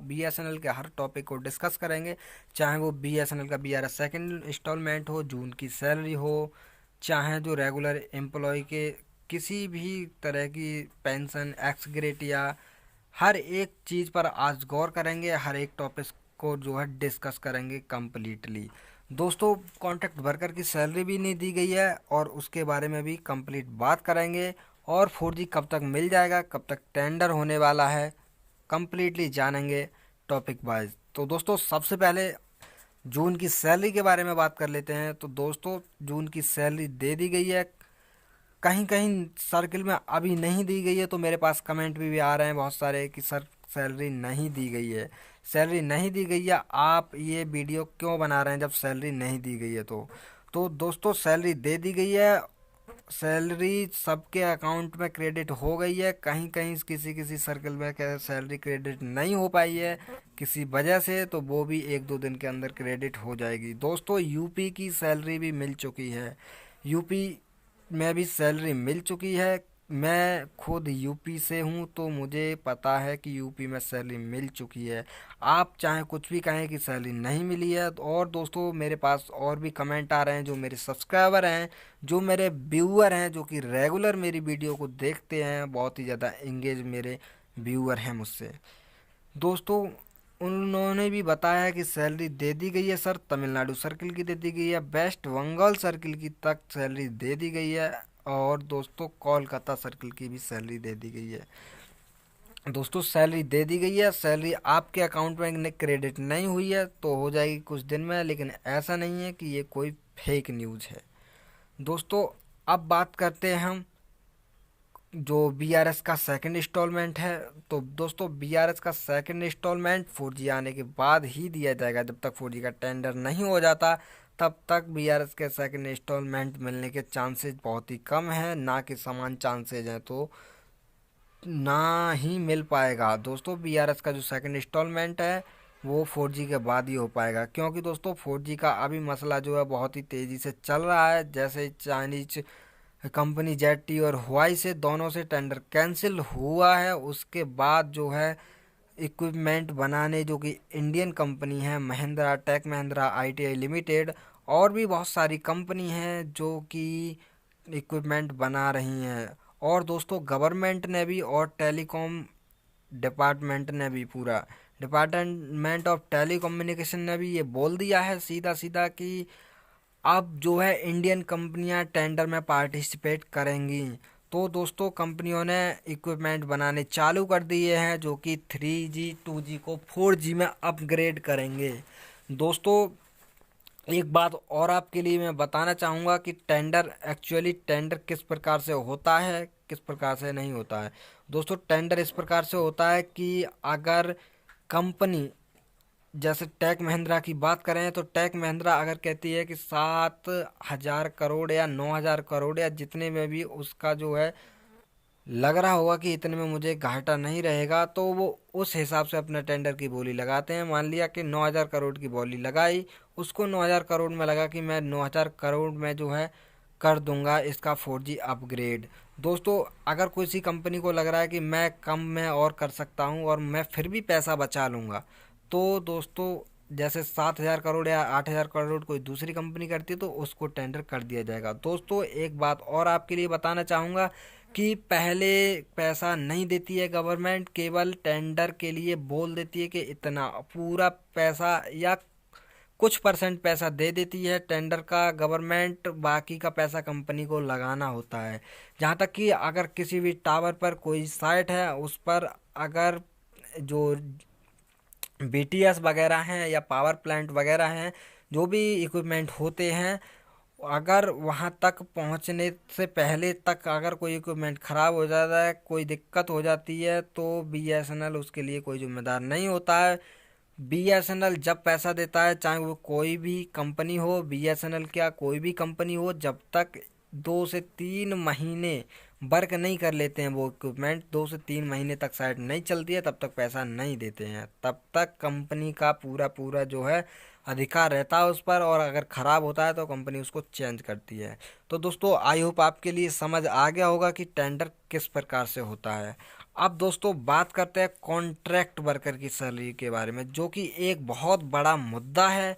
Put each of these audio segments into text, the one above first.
BSNL के हर topic को discuss करेंगे, चाहे वो बीएसएनएल का बीआरएस सेकंड इंस्टॉलमेंट हो, जून की सैलरी हो, चाहे जो रेगुलर एम्प्लॉय के किसी भी तरह की पेंशन, एक्स ग्रेटिया, हर एक चीज़ पर आज गौर करेंगे, हर एक टॉपिक को जो है डिस्कस करेंगे कम्प्लीटली। दोस्तों, कॉन्ट्रैक्ट वर्कर की सैलरी भी नहीं दी गई है और उसके बारे में भी कंप्लीट बात करेंगे, और 4G कब तक मिल जाएगा, कब तक टेंडर होने वाला है, कंप्लीटली जानेंगे टॉपिक वाइज। तो दोस्तों, सबसे पहले जून की सैलरी के बारे में बात कर लेते हैं। तो दोस्तों, जून की सैलरी दे दी गई है, कहीं कहीं सर्किल में अभी नहीं दी गई है, तो मेरे पास कमेंट भी आ रहे हैं बहुत सारे कि सर सैलरी नहीं दी गई है। सैलरी नहीं दी गई है, आप ये वीडियो क्यों बना रहे हैं जब सैलरी नहीं दी गई है? तो दोस्तों, सैलरी दे दी गई है, सैलरी सबके अकाउंट में क्रेडिट हो गई है। कहीं कहीं किसी किसी सर्कल में क्या सैलरी क्रेडिट नहीं हो पाई है किसी वजह से, तो वो भी 1-2 दिन के अंदर क्रेडिट हो जाएगी। दोस्तों, यूपी की सैलरी भी मिल चुकी है, यूपी में भी सैलरी मिल चुकी है। मैं खुद यूपी से हूँ तो मुझे पता है कि यूपी में सैलरी मिल चुकी है। आप चाहे कुछ भी कहें कि सैलरी नहीं मिली है। और दोस्तों, मेरे पास और भी कमेंट आ रहे हैं, जो मेरे सब्सक्राइबर हैं, जो मेरे व्यूअर हैं, जो कि रेगुलर मेरी वीडियो को देखते हैं, बहुत ही ज़्यादा इंगेज मेरे व्यूअर हैं मुझसे। दोस्तों, उन्होंने भी बताया कि सैलरी दे दी गई है सर, तमिलनाडु सर्किल की दे दी गई है, वेस्ट बंगाल सर्किल की तक सैलरी दे दी गई है, और दोस्तों कोलकाता सर्किल की भी सैलरी दे दी गई है। दोस्तों, सैलरी दे दी गई है, सैलरी आपके अकाउंट में क्रेडिट नहीं हुई है तो हो जाएगी कुछ दिन में, लेकिन ऐसा नहीं है कि ये कोई फेक न्यूज़ है। दोस्तों, अब बात करते हैं हम जो बीआरएस का सेकंड इंस्टॉलमेंट है। तो दोस्तों, बीआरएस का सेकंड इंस्टॉलमेंट 4G आने के बाद ही दिया जाएगा। जब तक 4G का टेंडर नहीं हो जाता तब तक बीआरएस के सेकंड इंस्टॉलमेंट मिलने के चांसेस बहुत ही कम हैं, ना कि समान चांसेज हैं, तो ना ही मिल पाएगा। दोस्तों, बीआरएस का जो सेकंड इंस्टॉलमेंट है वो 4G के बाद ही हो पाएगा, क्योंकि दोस्तों 4G का अभी मसला जो है बहुत ही तेज़ी से चल रहा है। जैसे चाइनीज कंपनी जेटी और हुआई से दोनों से टेंडर कैंसिल हुआ है, उसके बाद जो है इक्विपमेंट बनाने जो कि इंडियन कंपनी है, Mahindra, Tech Mahindra, ITI limited, और भी बहुत सारी कंपनी हैं जो कि इक्विपमेंट बना रही हैं। और दोस्तों, गवर्नमेंट ने भी और टेलीकॉम डिपार्टमेंट ने भी, पूरा डिपार्टमेंट ऑफ टेलीकम्युनिकेशन ने भी ये बोल दिया है सीधा सीधा कि अब जो है इंडियन कंपनियां टेंडर में पार्टिसिपेट करेंगी। तो दोस्तों, कंपनियों ने इक्विपमेंट बनाने चालू कर दिए हैं जो कि 3G 2G को 4G में अपग्रेड करेंगे। दोस्तों, एक बात और आपके लिए मैं बताना चाहूँगा कि टेंडर किस प्रकार से होता है, किस प्रकार से नहीं होता है। दोस्तों, टेंडर इस प्रकार से होता है कि अगर कंपनी, जैसे टेक महिंद्रा की बात करें, तो टेक महिंद्रा अगर कहती है कि 7,000 करोड़ या 9,000 करोड़ या जितने में भी उसका जो है लग रहा होगा कि इतने में मुझे घाटा नहीं रहेगा, तो वो उस हिसाब से अपना टेंडर की बोली लगाते हैं। मान लिया कि 9,000 करोड़ की बोली लगाई, उसको 9,000 करोड़ में लगा कि मैं 9,000 करोड़ में जो है कर दूंगा इसका 4G अपग्रेड। दोस्तों, अगर किसी कंपनी को लग रहा है कि मैं कम में और कर सकता हूं और मैं फिर भी पैसा बचा लूँगा, तो दोस्तों जैसे 7,000 करोड़ या 8,000 करोड़ कोई दूसरी कंपनी करती है तो उसको टेंडर कर दिया जाएगा। दोस्तों, एक बात और आपके लिए बताना चाहूँगा कि पहले पैसा नहीं देती है गवर्नमेंट, केवल टेंडर के लिए बोल देती है कि इतना, पूरा पैसा या कुछ परसेंट पैसा दे देती है टेंडर का गवर्नमेंट, बाकी का पैसा कंपनी को लगाना होता है। जहाँ तक कि अगर किसी भी टावर पर कोई साइट है, उस पर अगर जो बीटीएस वगैरह हैं या पावर प्लांट वगैरह हैं, जो भी इक्विपमेंट होते हैं, अगर वहां तक पहुंचने से पहले तक अगर कोई इक्विपमेंट ख़राब हो जाता है, कोई दिक्कत हो जाती है, तो बीएसएनएल उसके लिए कोई जिम्मेदार नहीं होता है। बीएसएनएल जब पैसा देता है, चाहे वो कोई भी कंपनी हो, बीएसएनएल क्या कोई भी कंपनी हो, जब तक 2 से 3 महीने वर्क नहीं कर लेते हैं वो इक्विपमेंट, 2 से 3 महीने तक साइट नहीं चलती है, तब तक पैसा नहीं देते हैं। तब तक कंपनी का पूरा पूरा जो है अधिकार रहता है उस पर, और अगर ख़राब होता है तो कंपनी उसको चेंज करती है। तो दोस्तों, आई होप आपके लिए समझ आ गया होगा कि टेंडर किस प्रकार से होता है। अब दोस्तों बात करते हैं कॉन्ट्रैक्ट वर्कर की सैलरी के बारे में, जो कि एक बहुत बड़ा मुद्दा है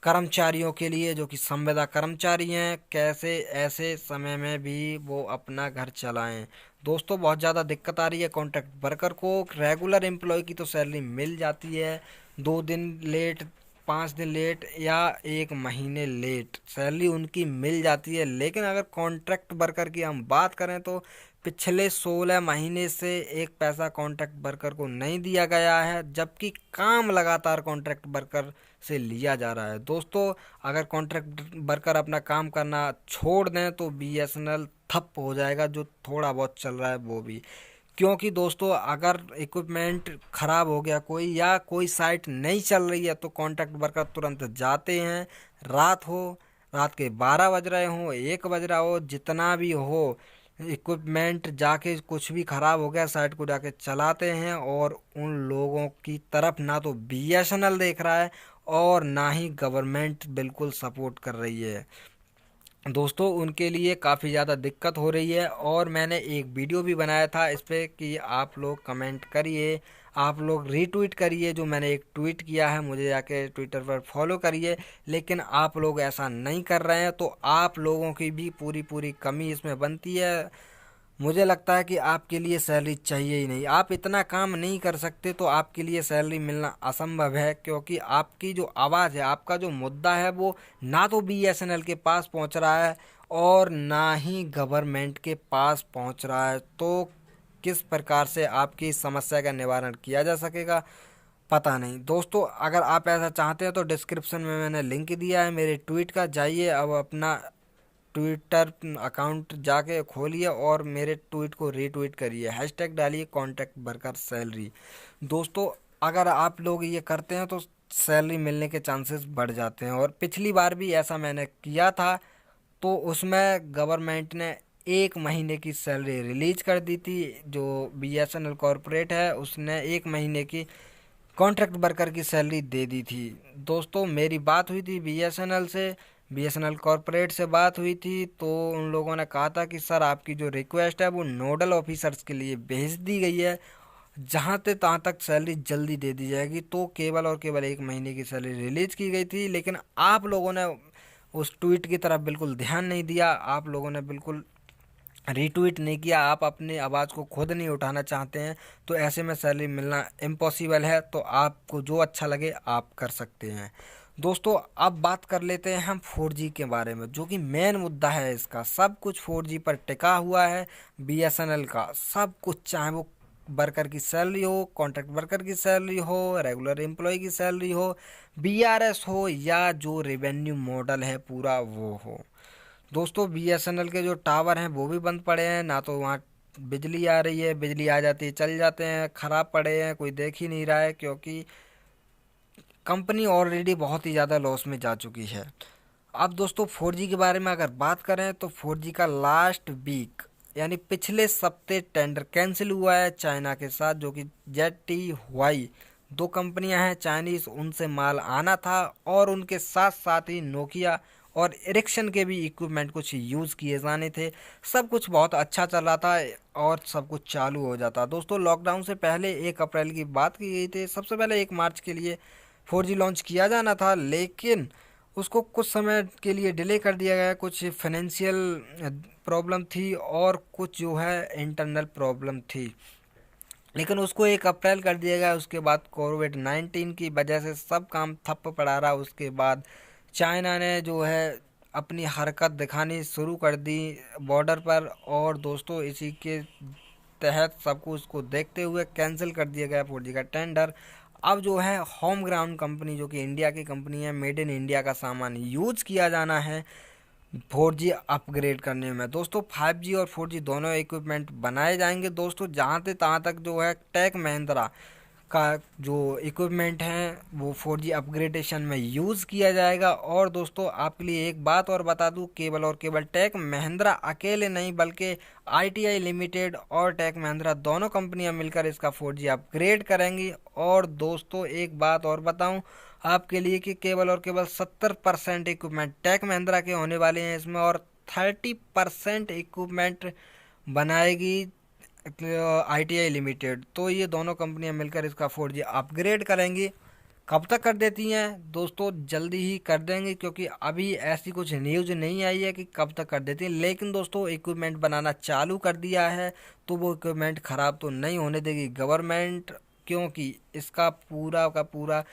कर्मचारियों के लिए, जो कि संविदा कर्मचारी हैं, कैसे ऐसे समय में भी वो अपना घर चलाएं। दोस्तों बहुत ज़्यादा दिक्कत आ रही है कॉन्ट्रैक्ट वर्कर को। रेगुलर एम्प्लॉय की तो सैलरी मिल जाती है, 2 दिन लेट, 5 दिन लेट या 1 महीने लेट सैलरी उनकी मिल जाती है। लेकिन अगर कॉन्ट्रैक्ट वर्कर की हम बात करें तो पिछले 16 महीने से एक पैसा कॉन्ट्रैक्ट वर्कर को नहीं दिया गया है, जबकि काम लगातार कॉन्ट्रैक्ट वर्कर से लिया जा रहा है। दोस्तों अगर कॉन्ट्रैक्ट वर्कर अपना काम करना छोड़ दें तो बीएसएनएल ठप हो जाएगा, जो थोड़ा बहुत चल रहा है वो भी। क्योंकि दोस्तों अगर इक्विपमेंट ख़राब हो गया कोई, या कोई साइट नहीं चल रही है, तो कॉन्ट्रैक्ट वर्कर तुरंत जाते हैं। रात के 12 बज रहे हों, 1 बज रहा हो, जितना भी हो, इक्विपमेंट जाके कुछ भी ख़राब हो गया साइट को जाके चलाते हैं। और उन लोगों की तरफ ना तो बीएसएनएल देख रहा है और ना ही गवर्नमेंट बिल्कुल सपोर्ट कर रही है। दोस्तों उनके लिए काफ़ी ज़्यादा दिक्कत हो रही है। और मैंने एक वीडियो भी बनाया था इस पर कि आप लोग कमेंट करिए, आप लोग रीट्वीट करिए जो मैंने एक ट्वीट किया है, मुझे जाके ट्विटर पर फॉलो करिए। लेकिन आप लोग ऐसा नहीं कर रहे हैं, तो आप लोगों की भी पूरी पूरी कमी इसमें बनती है। मुझे लगता है कि आपके लिए सैलरी चाहिए ही नहीं, आप इतना काम नहीं कर सकते, तो आपके लिए सैलरी मिलना असंभव है। क्योंकि आपकी जो आवाज़ है, आपका जो मुद्दा है, वो ना तो बीएसएनएल के पास पहुंच रहा है और ना ही गवर्नमेंट के पास पहुंच रहा है। तो किस प्रकार से आपकी इस समस्या का निवारण किया जा सकेगा, पता नहीं। दोस्तों अगर आप ऐसा चाहते हैं तो डिस्क्रिप्शन में मैंने लिंक दिया है मेरे ट्वीट का, जाइए अब अपना ट्विटर अकाउंट जाके खोलिए और मेरे ट्वीट को रीट्वीट करिए, हैशटैग डालिए कॉन्ट्रैक्ट वर्कर सैलरी। दोस्तों अगर आप लोग ये करते हैं तो सैलरी मिलने के चांसेस बढ़ जाते हैं। और पिछली बार भी ऐसा मैंने किया था, तो उसमें गवर्नमेंट ने 1 महीने की सैलरी रिलीज कर दी थी। जो बीएसएनएल कॉरपोरेट है उसने 1 महीने की कॉन्ट्रैक्ट वर्कर की सैलरी दे दी थी। दोस्तों मेरी बात हुई थी बीएसएनएल से, बीएसएनएल कॉरपोरेट से बात हुई थी, तो उन लोगों ने कहा था कि सर आपकी जो रिक्वेस्ट है वो नोडल ऑफिसर्स के लिए भेज दी गई है, जहाँ से तहाँ तक सैलरी जल्दी दे दी जाएगी। तो केवल और केवल 1 महीने की सैलरी रिलीज की गई थी। लेकिन आप लोगों ने उस ट्वीट की तरफ बिल्कुल ध्यान नहीं दिया, आप लोगों ने बिल्कुल रीट्वीट नहीं किया, आप अपनी आवाज़ को खुद नहीं उठाना चाहते हैं। तो ऐसे में सैलरी मिलना इम्पॉसिबल है। तो आपको जो अच्छा लगे आप कर सकते हैं। दोस्तों अब बात कर लेते हैं हम 4G के बारे में, जो कि मेन मुद्दा है इसका। सब कुछ 4G पर टिका हुआ है बीएसएनएल का, सब कुछ, चाहे वो वर्कर की सैलरी हो, कॉन्ट्रैक्ट वर्कर की सैलरी हो, रेगुलर एम्प्लॉय की सैलरी हो, बीआरएस हो, या जो रेवेन्यू मॉडल है पूरा वो हो। दोस्तों बीएसएनएल के जो टावर हैं वो भी बंद पड़े हैं, ना तो वहाँ बिजली आ रही है, बिजली आ जाती है चल जाते हैं, ख़राब पड़े हैं, कोई देख ही नहीं रहा है। क्योंकि कंपनी ऑलरेडी बहुत ही ज़्यादा लॉस में जा चुकी है। अब दोस्तों 4G के बारे में अगर बात करें तो 4G का लास्ट वीक यानी पिछले सप्ते टेंडर कैंसिल हुआ है चाइना के साथ, जो कि जेटी हुआई, 2 कंपनियां हैं चाइनीज़, उनसे माल आना था। और उनके साथ साथ ही नोकिया और एरिक्सन के भी इक्विपमेंट कुछ यूज़ किए जाने थे। सब कुछ बहुत अच्छा चल रहा था और सब कुछ चालू हो जाता। दोस्तों लॉकडाउन से पहले 1 अप्रैल की बात की गई थी, सबसे पहले 1 मार्च के लिए 4G लॉन्च किया जाना था, लेकिन उसको कुछ समय के लिए डिले कर दिया गया। कुछ फाइनेंशियल प्रॉब्लम थी और कुछ जो है इंटरनल प्रॉब्लम थी, लेकिन उसको 1 अप्रैल कर दिया गया। उसके बाद कोविड-19 की वजह से सब काम ठप्प पड़ा रहा। उसके बाद चाइना ने जो है अपनी हरकत दिखानी शुरू कर दी बॉर्डर पर, और दोस्तों इसी के तहत सब कुछ को देखते हुए कैंसिल कर दिया गया 4G का टेंडर। अब जो है होम ग्राउंड कंपनी, जो कि इंडिया की कंपनी है, मेड इन इंडिया का सामान यूज किया जाना है 4G अपग्रेड करने में। दोस्तों 5G और 4G दोनों इक्विपमेंट बनाए जाएंगे। दोस्तों जहाँ से तहाँ तक जो है टेक महिंद्रा का जो इक्विपमेंट है वो 4G अपग्रेडेशन में यूज़ किया जाएगा। और दोस्तों आपके लिए एक बात और बता दूं, केवल और केवल टेक महिंद्रा अकेले नहीं बल्कि ITI लिमिटेड और टेक महिंद्रा दोनों कंपनियां मिलकर इसका 4G अपग्रेड करेंगी। और दोस्तों एक बात और बताऊं आपके लिए कि केवल और केवल 70% इक्विपमेंट टेक महिंद्रा के होने वाले हैं इसमें, और 30% इक्विपमेंट बनाएगी ITI लिमिटेड, तो ये दोनों कंपनियां मिलकर इसका 4G अपग्रेड करेंगी। कब तक कर देती हैं दोस्तों? जल्दी ही कर देंगे, क्योंकि अभी ऐसी कुछ न्यूज़ नहीं आई है कि कब तक कर देती है। लेकिन दोस्तों इक्विपमेंट बनाना चालू कर दिया है, तो वो इक्विपमेंट ख़राब तो नहीं होने देगी गवर्नमेंट, क्योंकि इसका पूरा का पूरा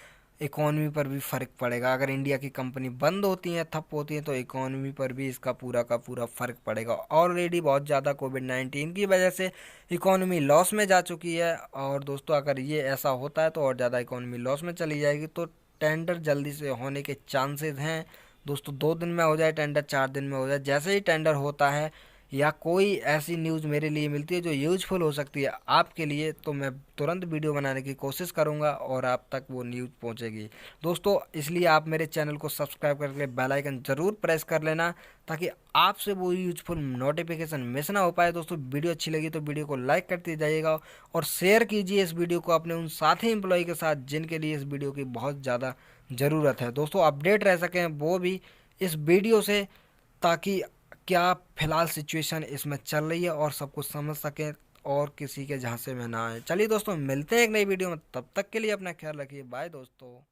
इकॉनमी पर भी फ़र्क पड़ेगा। अगर इंडिया की कंपनी बंद होती हैं, ठप होती हैं, तो इकॉनमी पर भी इसका पूरा का पूरा फ़र्क पड़ेगा। ऑलरेडी बहुत ज़्यादा कोविड-19 की वजह से इकॉनमी लॉस में जा चुकी है, और दोस्तों अगर ये ऐसा होता है तो और ज़्यादा इकॉनमी लॉस में चली जाएगी। तो टेंडर जल्दी से होने के चांसेस हैं दोस्तों। 2 दिन में हो जाए टेंडर, 4 दिन में हो जाए, जैसे ही टेंडर होता है या कोई ऐसी न्यूज़ मेरे लिए मिलती है जो यूजफुल हो सकती है आपके लिए, तो मैं तुरंत वीडियो बनाने की कोशिश करूंगा और आप तक वो न्यूज़ पहुंचेगी दोस्तों। इसलिए आप मेरे चैनल को सब्सक्राइब करके बेल आइकन ज़रूर प्रेस कर लेना, ताकि आपसे वो यूजफुल नोटिफिकेशन मिस ना हो पाए। दोस्तों वीडियो अच्छी लगी तो वीडियो को लाइक करते जाइएगा और शेयर कीजिए इस वीडियो को अपने उन साथी एम्प्लॉय के साथ जिनके लिए इस वीडियो की बहुत ज़्यादा ज़रूरत है। दोस्तों अपडेट रह सकें वो भी इस वीडियो से, ताकि क्या फ़िलहाल सिचुएशन इसमें चल रही है और सब कुछ समझ सकें और किसी के झांसे में ना आए। चलिए दोस्तों मिलते हैं एक नई वीडियो में, तब तक के लिए अपना ख्याल रखिए। बाय दोस्तों।